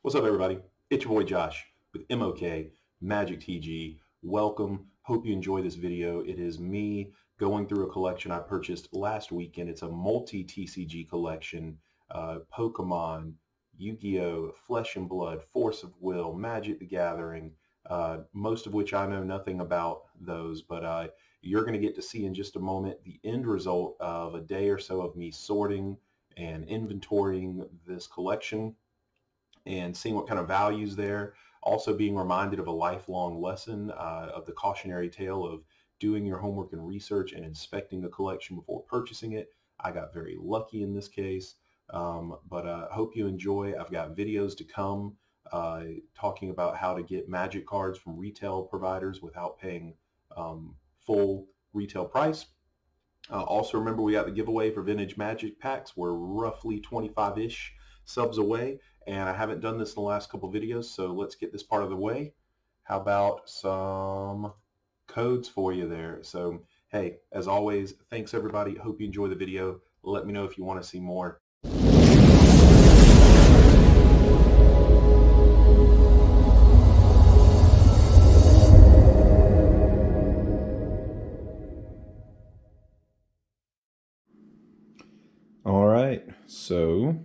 What's up, everybody? It's your boy Josh with MoKMagicTG. Welcome. Hope you enjoy this video. It is me going through a collection I purchased last weekend. It's a multi-TCG collection. Pokemon, Yu-Gi-Oh, Flesh and Blood, Force of Will, Magic the Gathering, most of which I know nothing about those, but you're going to get to see in just a moment the end result of a day or so of me sorting and inventorying this collection and seeing what kind of values there. Also being reminded of a lifelong lesson of the cautionary tale of doing your homework and research and inspecting the collection before purchasing it. I got very lucky in this case, but hope you enjoy. I've got videos to come talking about how to get Magic cards from retail providers without paying full retail price. Also remember, we got the giveaway for Vintage Magic packs. We're roughly 25-ish subs away, and I haven't done this in the last couple videos, so let's get this part of the way. How about some codes for you there? So hey, as always, thanks everybody. Hope you enjoy the video. Let me know if you want to see more. All right, so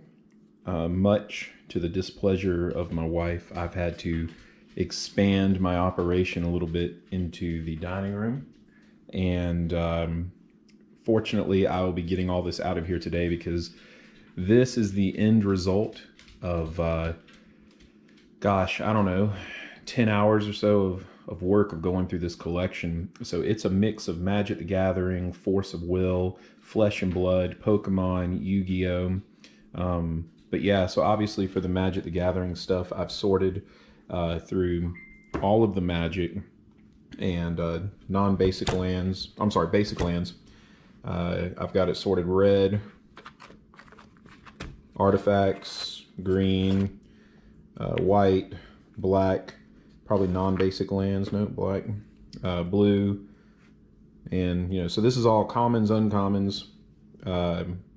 much to the displeasure of my wife, I've had to expand my operation a little bit into the dining room, and fortunately I will be getting all this out of here today because this is the end result of gosh, I don't know, 10 hours or so of work of going through this collection. So it's a mix of Magic the Gathering, Force of Will, Flesh and Blood, Pokemon, Yu-Gi-Oh. But yeah, so obviously for the Magic the Gathering stuff, I've sorted through all of the Magic and non-basic lands. I'm sorry, basic lands. I've got it sorted red, artifacts, green, white, black, probably non-basic lands, no, black, blue, and you know, so this is all commons, uncommons,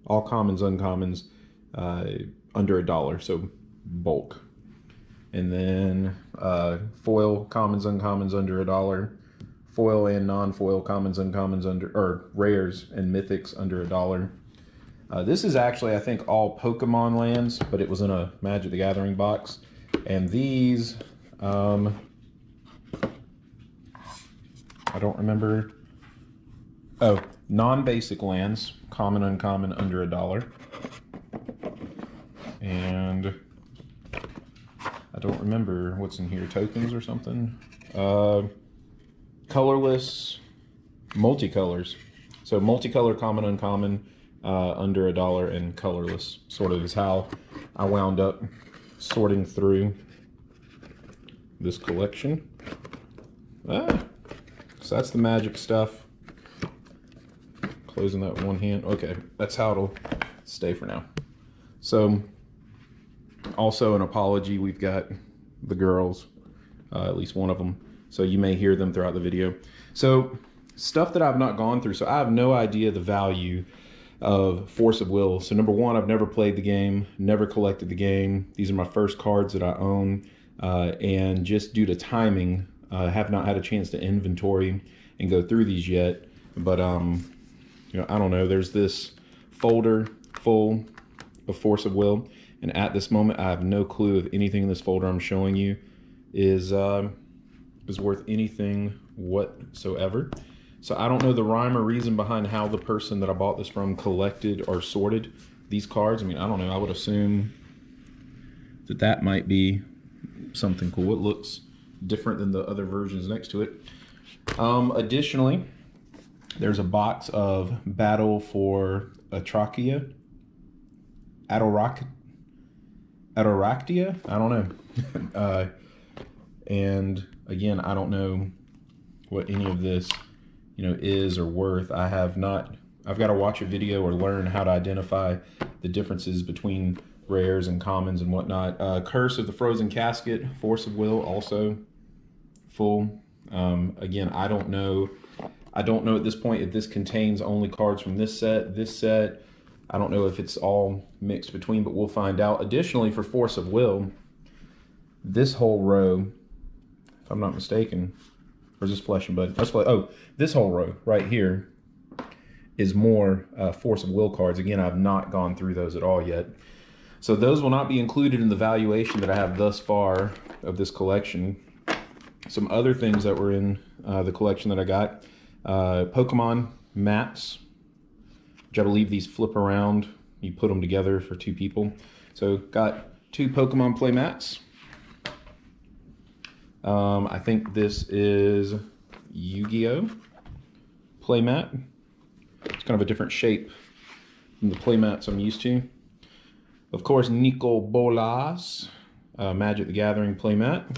all commons, uncommons, under $1, so bulk. And then foil, commons, uncommons under $1, foil and non-foil, commons, uncommons under, or rares and mythics under $1. This is actually, I think, all Pokemon lands, but it was in a Magic the Gathering box. And these, I don't remember. Oh, non-basic lands, common, uncommon, under $1. And I don't remember what's in here, tokens or something. Colorless, multicolors. So multicolor, common, uncommon, under $1, and colorless sort of is how I wound up sorting through this collection. So that's the Magic stuff. Closing that with one hand. Okay, that's how it'll stay for now. So also an apology, we've got the girls, at least one of them, so you may hear them throughout the video. So stuff that I've not gone through, so I have no idea the value of Force of Will. So number one, I've never played the game, never collected the game. These are my first cards that I own, and just due to timing, have not had a chance to inventory and go through these yet. But you know, I don't know, there's this folder full of Force of Will, and at this moment I have no clue if anything in this folder I'm showing you is worth anything whatsoever. So I don't know the rhyme or reason behind how the person that I bought this from collected or sorted these cards. I mean, I don't know, I would assume that that might be something cool. It looks different than the other versions next to it. Additionally, there's a box of Battle for Atrachia. Adoractia? I don't know. And again, I don't know what any of this, you know, is or worth. I've got to watch a video or learn how to identify the differences between rares and commons and whatnot. Curse of the Frozen Casket, Force of Will, also full. Again, I don't know at this point if this contains only cards from this set. I don't know if it's all mixed between, but we'll find out. Additionally, for Force of Will, this whole row, if I'm not mistaken, or is this Flesh and Blood? Oh, this whole row right here is more Force of Will cards. Again, I've not gone through those at all yet. So those will not be included in the valuation that I have thus far of this collection. Some other things that were in the collection that I got, Pokemon mats, which I believe these flip around. You put them together for 2 people. So got 2 Pokemon play mats. I think this is Yugioh playmat. It's kind of a different shape from the playmats I'm used to. Of course, Nico Bolas, Magic the Gathering playmat.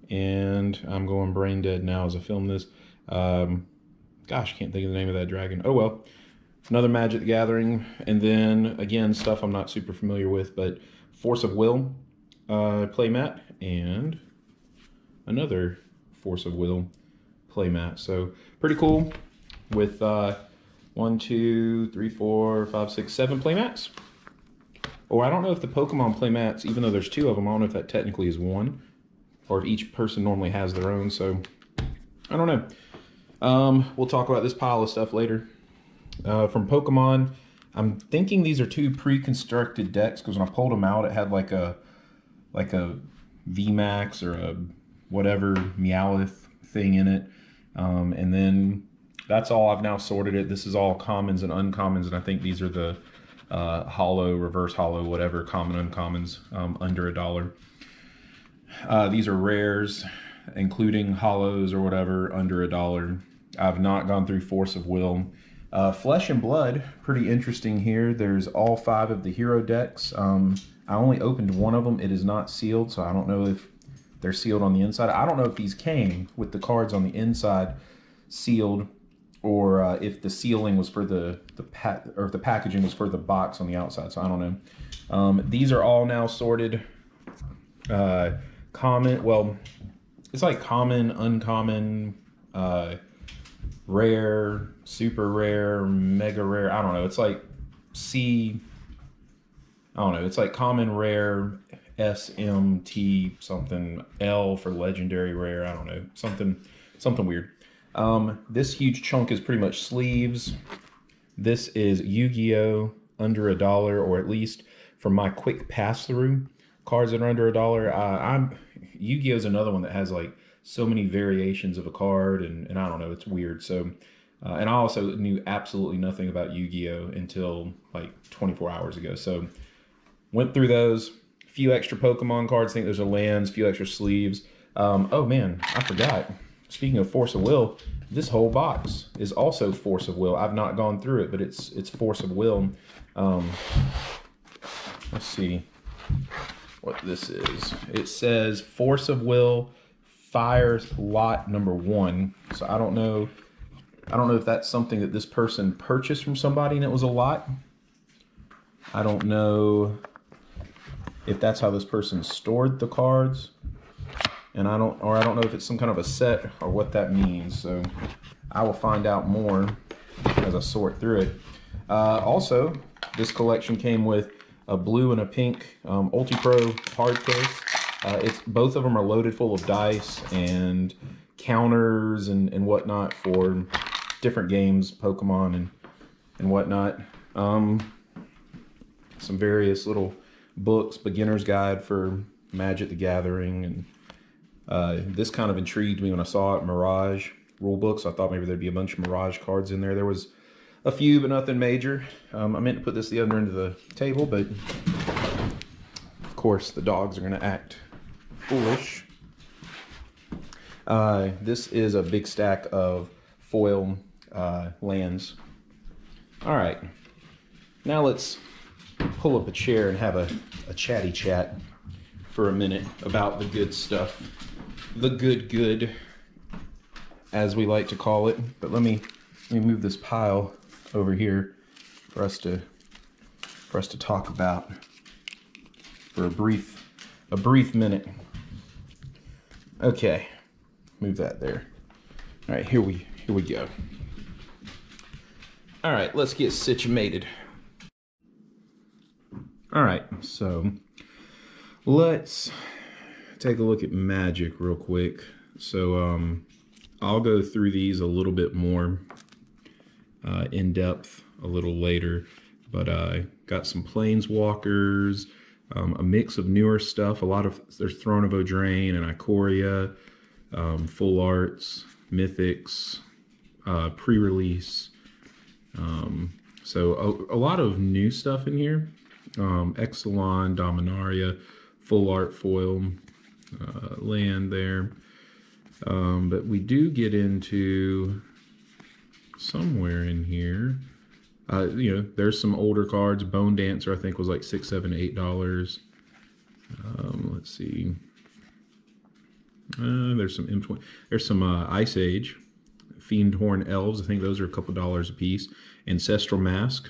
And I'm going brain dead now as I film this. Gosh, I can't think of the name of that dragon. Oh well. Another Magic the Gathering. And then, again, stuff I'm not super familiar with, but Force of Will playmat and another Force of Will playmat. So pretty cool with 1, 2, 3, 4, 5, 6, 7 playmats. Or I don't know if the Pokemon playmats, even though there's 2 of them, I don't know if that technically is 1, or if each person normally has their own. So I don't know. We'll talk about this pile of stuff later. From Pokemon, I'm thinking these are 2 pre-constructed decks, because when I pulled them out, it had like a VMAX or a whatever Meowth thing in it. And then that's all. I've now sorted it. This is all commons and uncommons, and I think these are the hollow, reverse hollow, whatever, common, uncommons, under $1. These are rares, including hollows or whatever, under $1. I've not gone through Force of Will. Flesh and Blood, pretty interesting here. There's all 5 of the hero decks. I only opened one of them. It is not sealed, so I don't know if they're sealed on the inside. I don't know if these came with the cards on the inside sealed, or if the sealing was for the packaging was for the box on the outside. So I don't know. These are all now sorted. Common, well, it's like common, uncommon, rare, super rare, mega rare. I don't know. It's like I don't know. It's like common, rare, SMT something, L for legendary rare. I don't know. Something weird. This huge chunk is pretty much sleeves. This is Yu-Gi-Oh! Under $1, or at least from my quick pass through, cards that are under $1. Yu-Gi-Oh! Is another one that has like so many variations of a card, and I don't know, it's weird. So, and I also knew absolutely nothing about Yu-Gi-Oh! Until like 24 hours ago. So went through those, few extra Pokemon cards. I think those are lands, few extra sleeves. Oh man, I forgot. Speaking of Force of Will, this whole box is also Force of Will. I've not gone through it, but it's Force of Will. Let's see what this is. It says Force of Will Fire Lot number 1. So I don't know if that's something that this person purchased from somebody and it was a lot. I don't know if that's how this person stored the cards. And I don't know if it's some kind of a set or what that means. So I will find out more as I sort through it. Also, this collection came with a blue and a pink Ulti-Pro hard case. Both of them are loaded full of dice and counters and whatnot for different games, Pokemon and whatnot. Some various little books, beginner's guide for Magic the Gathering, and this kind of intrigued me when I saw it, Mirage rulebooks. I thought maybe there'd be a bunch of Mirage cards in there. There was a few, but nothing major. I meant to put this the other end of the table, but of course the dogs are going to act foolish. This is a big stack of foil lands. All right, now let's pull up a chair and have a chatty chat for a minute about the good stuff. The good, as we like to call it. But let me move this pile over here for us to talk about for a brief minute. Okay, move that there. All right, here we go. All right, let's get situated. All right, so let's take a look at Magic real quick. So I'll go through these a little bit more in depth a little later, but I got some Planeswalkers, a mix of newer stuff. There's Throne of Eldraine and Ikoria, full arts, mythics, pre-release. So a lot of new stuff in here. Exelon, Dominaria, full art foil, land there. But we do get into somewhere in here. You know, there's some older cards. Bone Dancer, I think, was like $6, $7, $8. Let's see. There's some M20. There's some Ice Age, Fiendhorn Elves. I think those are a couple dollars a piece. Ancestral Mask,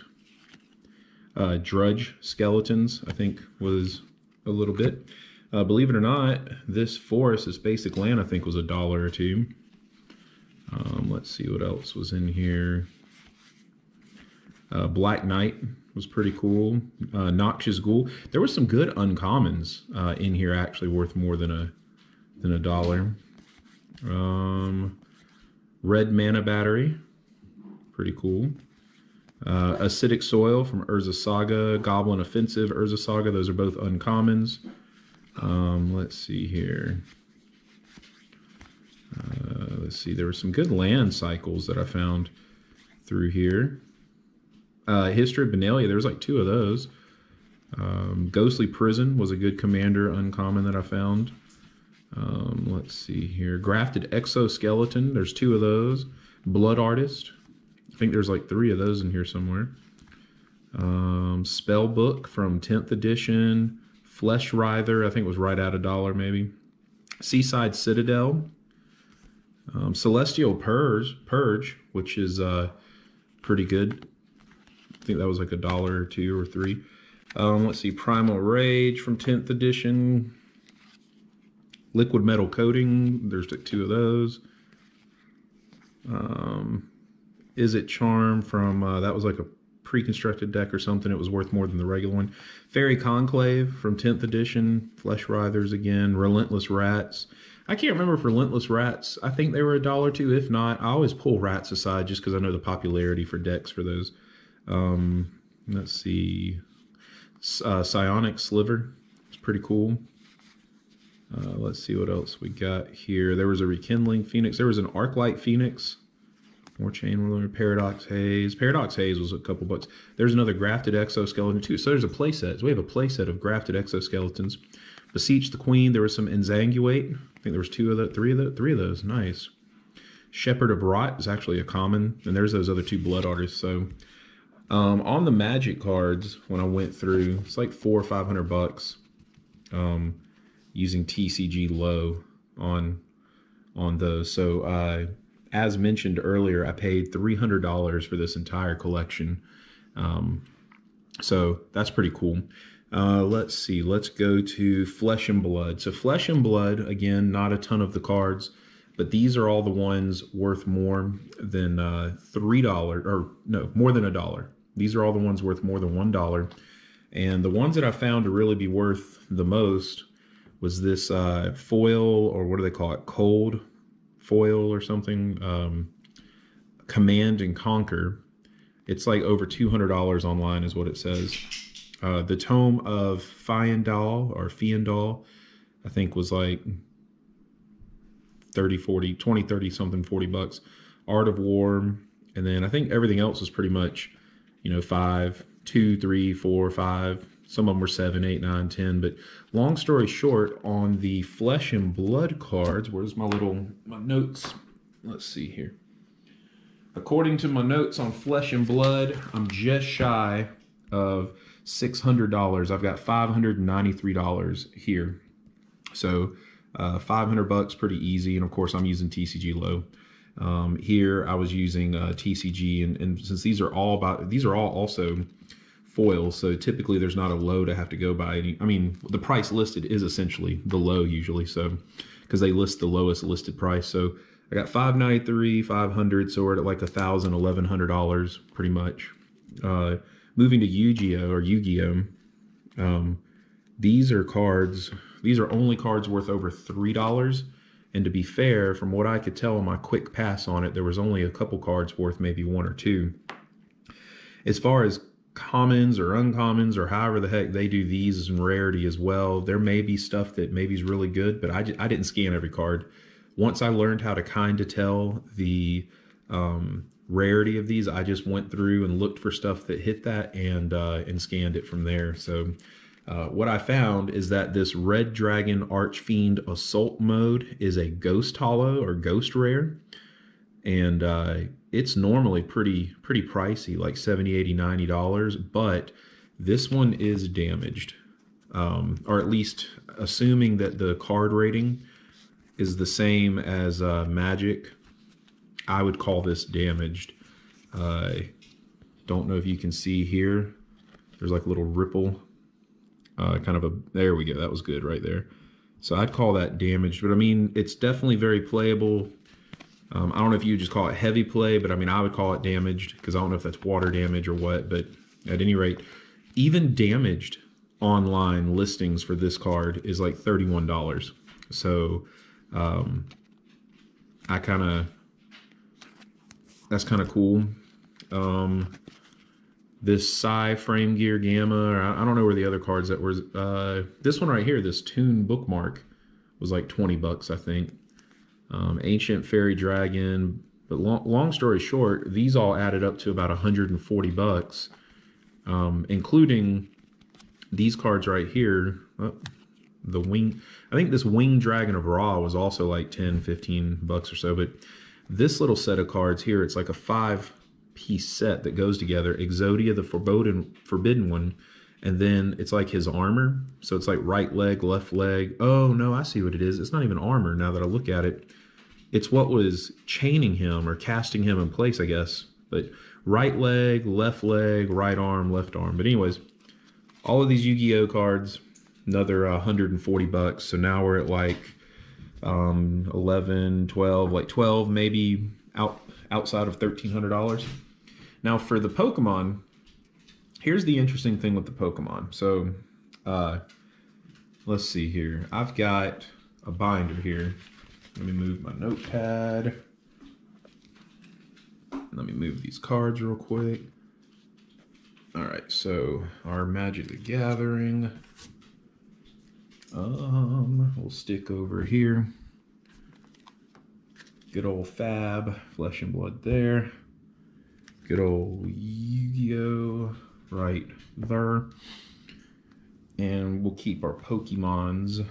Drudge Skeletons, I think was a little bit. Believe it or not, this forest, this basic land, I think was $1 or $2. Let's see what else was in here. Black Knight was pretty cool. Noxious Ghoul. There were some good uncommons in here, actually worth more than $1. Red Mana Battery, pretty cool. Acidic Soil from Urza Saga. Goblin Offensive, Urza Saga. Those are both uncommons. Let's see here. Let's see. There were some good land cycles that I found through here. History of Benalia. There was like 2 of those. Ghostly Prison was a good commander uncommon that I found. Let's see here. Grafted Exoskeleton. There's 2 of those. Blood Artist. I think there's like 3 of those in here somewhere. Spell Book from 10th edition. Flesh Writher, I think it was right at $1 maybe. Seaside Citadel. Celestial Purge, which is pretty good. I think that was like $1 or $2 or $3. Let's see, Primal Rage from 10th edition. Liquid Metal Coating, there's like 2 of those. Is It Charm from, that was like a pre-constructed deck or something. It was worth more than the regular one. Fairy Conclave from 10th edition. Flesh Writhers again. Relentless Rats. I can't remember if Relentless Rats, I think they were $1 or $2. If not, I always pull Rats aside just because I know the popularity for decks for those. Let's see. Psionic Sliver. It's pretty cool. Let's see what else we got here. There was a Rekindling Phoenix. There was an Arclight Phoenix. More Chain Ruler. Paradox Haze. Paradox Haze was a couple bucks. There's another Grafted Exoskeleton too. So there's a playset. So we have a playset of Grafted Exoskeletons. Beseech the Queen. There was some Enzanguate. I think there was 2 of the, 3 of those. Nice. Shepherd of Rot is actually a common. And there's those other 2 Blood Artists. So on the Magic cards, when I went through, it's like $400 or $500 using TCG low on those. So as mentioned earlier, I paid $300 for this entire collection. So that's pretty cool. Let's see. Let's go to Flesh and Blood. So Flesh and Blood, again, not a ton of the cards, but these are all the ones worth more than $3, or no, more than $1. These are all the ones worth more than $1. And the ones that I found to really be worth the most was this foil, or what do they call it? Cold foil or something. Command and Conquer. It's like over $200 online is what it says. The Tome of Fiendal, I think was like 30, 40, 20, 30 something, $40. Art of War. And then I think everything else was pretty much, you know, 5, 2, 3, 4, 5. Some of them were 7, 8, 9, 10. But long story short, on the Flesh and Blood cards, where's my notes? Let's see here. According to my notes on Flesh and Blood, I'm just shy of $600. I've got $593 here. So $500, pretty easy. And of course, I'm using TCG low. Here I was using TCG, and since these are all also foils, so typically there's not a low to have to go by. I mean, the price listed is essentially the low usually, so because they list the lowest listed price. So I got $593, $500, so we're at like $1,000, $1,100 pretty much. Moving to Yugioh, These are cards, these are only cards worth over $3. And to be fair, from what I could tell on my quick pass on it, there was only a couple cards worth maybe 1 or 2. As far as commons or uncommons or however the heck they do these as in rarity as well, there may be stuff that maybe is really good, but I didn't scan every card. Once I learned how to kind of tell the rarity of these, I just went through and looked for stuff that hit that and scanned it from there. So what I found is that this Red Dragon Archfiend Assault mode is a ghost hollow or ghost rare. And it's normally pretty pricey, like $70, $80, $90, but this one is damaged. Or at least assuming that the card rating is the same as Magic, I would call this damaged. Don't know if you can see here. There's like a little ripple. There we go. That was good right there. So I'd call that damaged, but I mean, it's definitely very playable. I don't know if you would just call it heavy play, but I mean, I would call it damaged because I don't know if that's water damage or what, but at any rate, even damaged online listings for this card is like $31. So that's kind of cool. This Psy Frame Gear Gamma, or I don't know where the other cards that were. This one right here, this Toon Bookmark, was like 20 bucks, I think. Ancient Fairy Dragon, but long story short, these all added up to about 140 bucks, including these cards right here. The Wing, I think this Winged Dragon of Ra was also like 10, 15 bucks or so, but this little set of cards here, it's like a 5-piece set that goes together. Exodia, the forbidden one, and then it's like his armor. So it's like right leg, left leg. Oh no, I see what it is. It's not even armor now that I look at it. It's what was chaining him or casting him in place, I guess. But right leg, right arm, left arm. But anyways, all of these Yu-Gi-Oh cards, another 140 bucks. So now we're at like 11, 12, like 12 maybe outside of $1,300. Now for the Pokemon, here's the interesting thing with the Pokemon. So let's see here. I've got a binder here. Let me move my notepad. Let me move these cards real quick. All right, so our Magic the Gathering. We'll stick over here. Good old FaB, Flesh and Blood there. Good old Yugioh right there. And we'll keep our Pokemons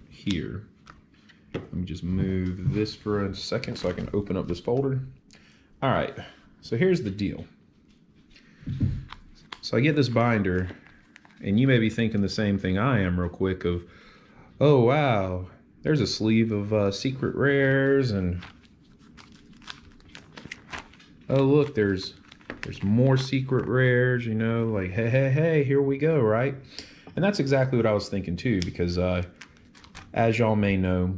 here. Let me just move this for a second so I can open up this folder. All right, so here's the deal. So I get this binder, and you may be thinking the same thing I am real quick of, oh wow, there's a sleeve of secret rares, and oh look, there's more secret rares, you know, like hey, here we go, right? And that's exactly what I was thinking too, because as y'all may know,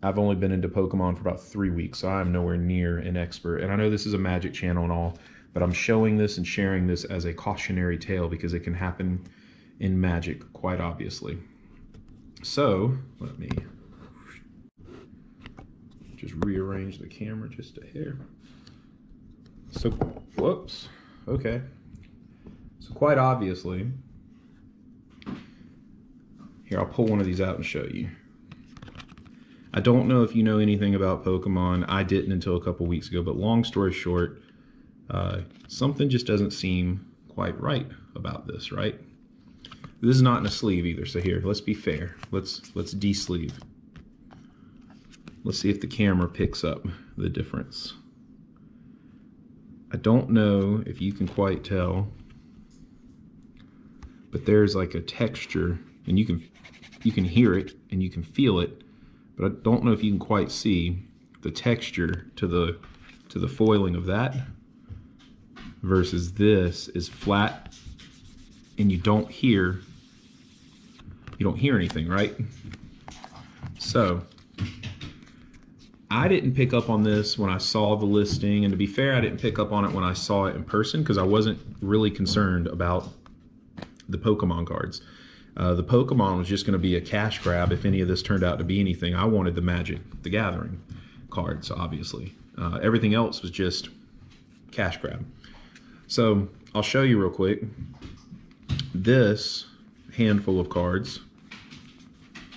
I've only been into Pokemon for about 3 weeks, so I'm nowhere near an expert. And I know this is a Magic channel and all, but I'm showing this and sharing this as a cautionary tale because it can happen in Magic, quite obviously. So, let me just rearrange the camera just a hair. So, whoops, okay. So quite obviously, here, I'll pull one of these out and show you. I don't know if you know anything about Pokemon. I didn't until a couple weeks ago, but long story short, something just doesn't seem quite right about this, right? This is not in a sleeve either, so here, let's be fair. Let's de-sleeve. Let's see if the camera picks up the difference. I don't know if you can quite tell, but there's like a texture, and you can hear it and you can feel it, but I don't know if you can quite see the texture to the foiling of that versus this is flat, and you don't hear anything, right? So I didn't pick up on this when I saw the listing, and to be fair, I didn't pick up on it when I saw it in person because I wasn't really concerned about the Pokemon cards. The Pokemon was just going to be a cash grab if any of this turned out to be anything. I wanted the Magic the Gathering cards, obviously. Everything else was just cash grab. So I'll show you real quick. This handful of cards,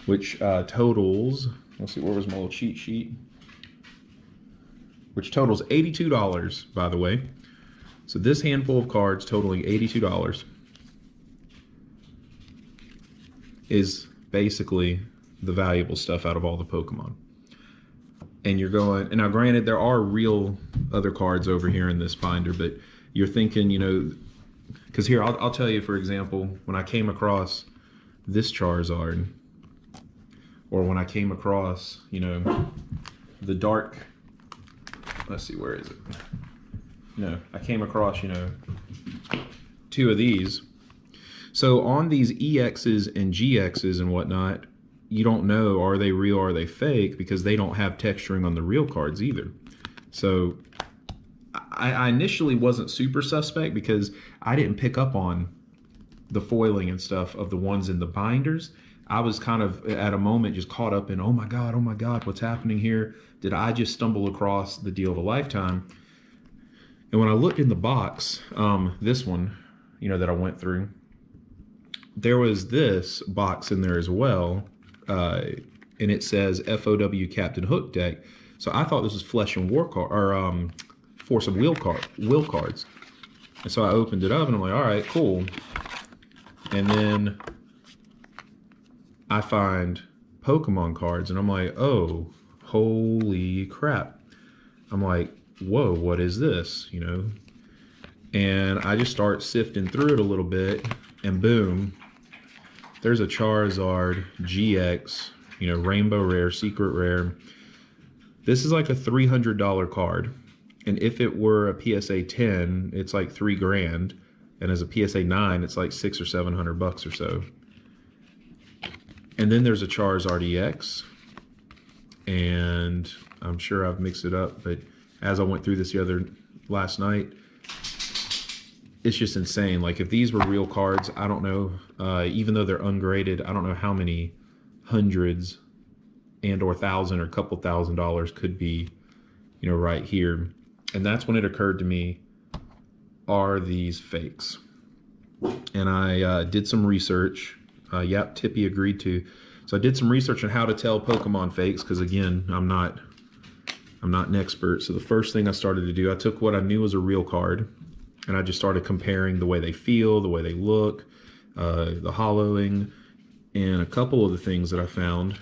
which totals, let's see, where was my little cheat sheet? Which totals $82, by the way. So this handful of cards totaling $82 is basically the valuable stuff out of all the Pokemon. And you're going, and now granted, there are real other cards over here in this binder, but you're thinking, you know, because here, I'll tell you, for example, when I came across this Charizard, or when I came across, you know, the dark, let's see, where is it? No, I came across, you know, two of these. So on these EXs and GXs and whatnot, you don't know, are they real or are they fake, because they don't have texturing on the real cards either. So I initially wasn't super suspect because I didn't pick up on the foiling and stuff of the ones in the binders. I was kind of at a moment just caught up in, oh my God, what's happening here? Did I just stumble across the deal of a lifetime? And when I looked in the box, this one, you know, that I went through, there was this box in there as well, and it says FoW Captain Hook deck. So I thought this was Flesh and War card, or Force of Will cards. And so I opened it up and I'm like, all right, cool. And then I find Pokemon cards and I'm like, oh, holy crap. I'm like, whoa, what is this, you know? And I just start sifting through it a little bit, and boom, there's a Charizard GX, you know, Rainbow Rare, Secret Rare. This is like a $300 card. And if it were a PSA 10, it's like $3 grand. And as a PSA 9, it's like $600 or $700 or so. And then there's a Charizard EX. And I'm sure I've mixed it up, but as I went through this last night, it's just insane. Like, if these were real cards, I don't know, even though they're ungraded, I don't know how many hundreds and or thousand or a couple $1,000s could be, you know, right here. And that's when it occurred to me, are these fakes? And I did some research. Yep, Tippy agreed to. So I did some research on how to tell Pokemon fakes, because again, I'm not an expert. So the first thing I started to do, I took what I knew was a real card, and I just started comparing the way they feel, the way they look, the hollowing, and a couple of the things that I found,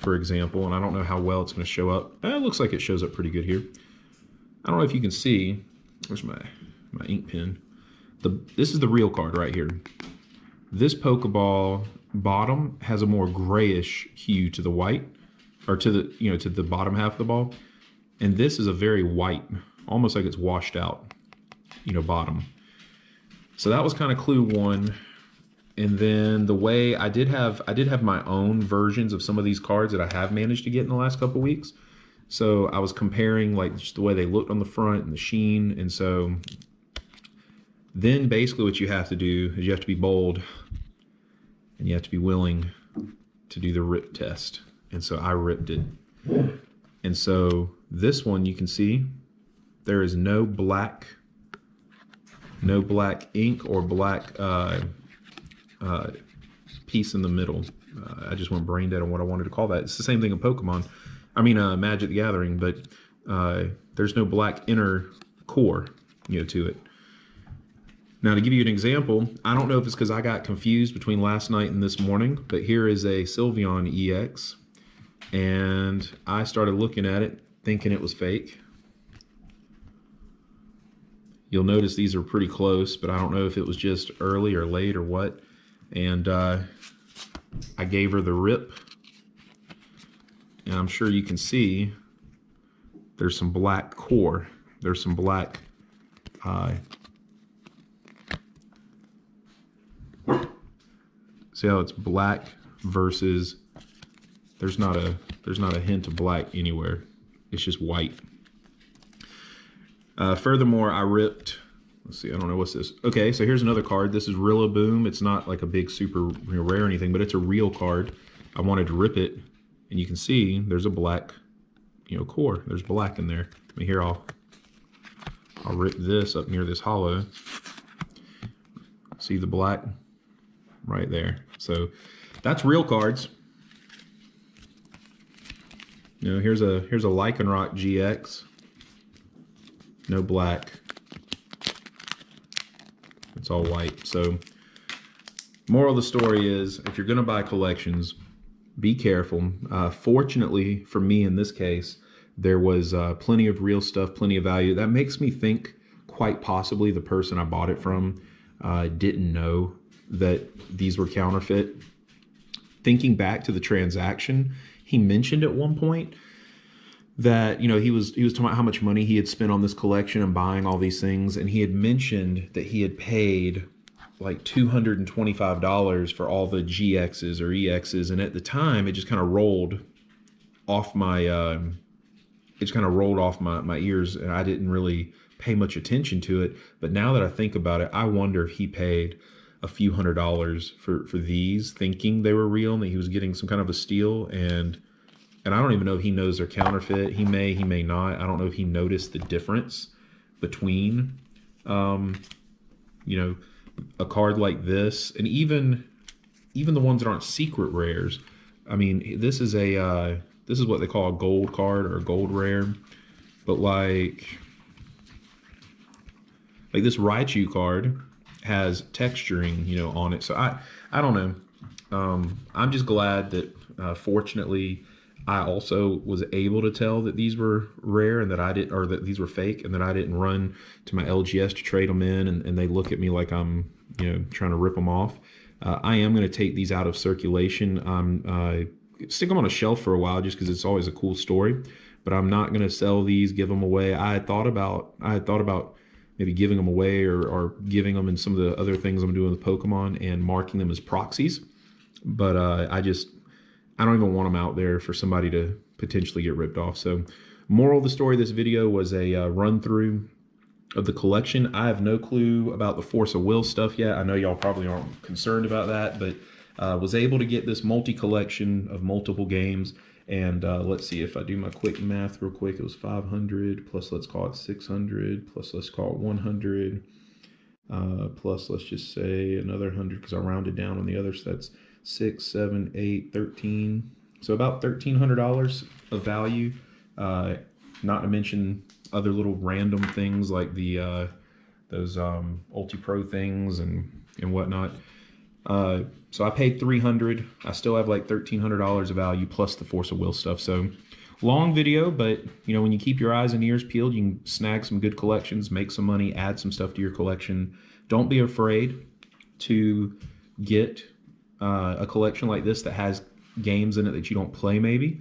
for example, and I don't know how well it's going to show up. It looks like it shows up pretty good here. I don't know if you can see. Where's my ink pen? This is the real card right here. This Pokeball bottom has a more grayish hue to the white, or to the, you know, to the bottom half of the ball. And this is a very white, almost like it's washed out, you know, bottom. So that was kind of clue one. And then the way I did have my own versions of some of these cards that I have managed to get in the last couple of weeks. So I was comparing like just the way they looked on the front and the sheen. And so then basically what you have to do is you have to be bold and you have to be willing to do the rip test. And so I ripped it. And so this one, you can see there is no black ink or black piece in the middle. I just went brain dead on what I wanted to call that. It's the same thing in Pokemon. I mean, Magic the Gathering, but there's no black inner core, you know, to it. Now, to give you an example, I don't know if it's because I got confused between last night and this morning, but here is a Sylveon EX, and I started looking at it thinking it was fake. You'll notice these are pretty close, but I don't know if it was just early or late or what. And I gave her the rip, and I'm sure you can see there's some black core. There's some black see how it's black versus there's not a hint of black anywhere. It's just white. Furthermore, I ripped let's see, I don't know what's this. Okay, so here's another card. This is Rillaboom. It's not like a big super rare or anything, but it's a real card. I wanted to rip it, and you can see there's a black, core. There's black in there. I mean, here I'll rip this up near this hollow. See the black right there. So that's real cards. Here's a Lycanroc GX. No black. It's all white. So moral of the story is, if you're going to buy collections, be careful. Fortunately for me in this case, there was plenty of real stuff, plenty of value. That makes me think quite possibly the person I bought it from didn't know that these were counterfeit. Thinking back to the transaction, he mentioned at one point that he was talking about how much money he had spent on this collection and buying all these things, and he had mentioned that he had paid like $225 for all the GXs or EXs, and at the time it just kind of rolled off my my ears, and I didn't really pay much attention to it. But now that I think about it, I wonder if he paid a few $100s for these, thinking they were real and that he was getting some kind of a steal. And I don't even know if he knows they're counterfeit. He may not. I don't know if he noticed the difference between, a card like this and even the ones that aren't secret rares. I mean, this is what they call a gold card or a gold rare, but like this Raichu card has texturing, on it. So I don't know. I'm just glad that fortunately I also was able to tell that these were rare and that that these were fake, and that I didn't run to my LGS to trade them in, and they look at me like I'm, trying to rip them off. I am going to take these out of circulation. Stick them on a shelf for a while just because it's always a cool story, but I'm not going to sell these, give them away. I had thought about maybe giving them away or giving them in some of the other things I'm doing with Pokemon and marking them as proxies. But I don't even want them out there for somebody to potentially get ripped off. So moral of the story of this video was a run through of the collection. I have no clue about the Force of Will stuff yet. I know y'all probably aren't concerned about that, but was able to get this multi-collection of multiple games. And let's see, if I do my quick math real quick, it was 500 plus, let's call it 600 plus, let's call it 100 plus, let's just say another 100 because I rounded down on the other. So that's 6, 7, 8, 13. So about $1,300 of value. Not to mention other little random things like the those Ulti Pro things and whatnot. So I paid $300. I still have like $1,300 of value plus the Force of Will stuff. So long video, but when you keep your eyes and ears peeled, you can snag some good collections, make some money, add some stuff to your collection. Don't be afraid to get a collection like this that has games in it that you don't play maybe.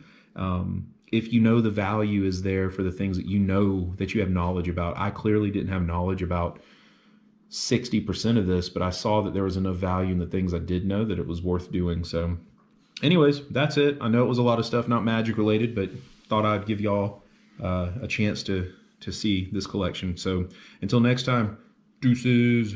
If the value is there for the things that that you have knowledge about. I clearly didn't have knowledge about 60% of this, but I saw that there was enough value in the things I did know that it was worth doing. So anyways, that's it. I know it was a lot of stuff not Magic related, but thought I'd give y'all a chance to see this collection. So until next time, deuces.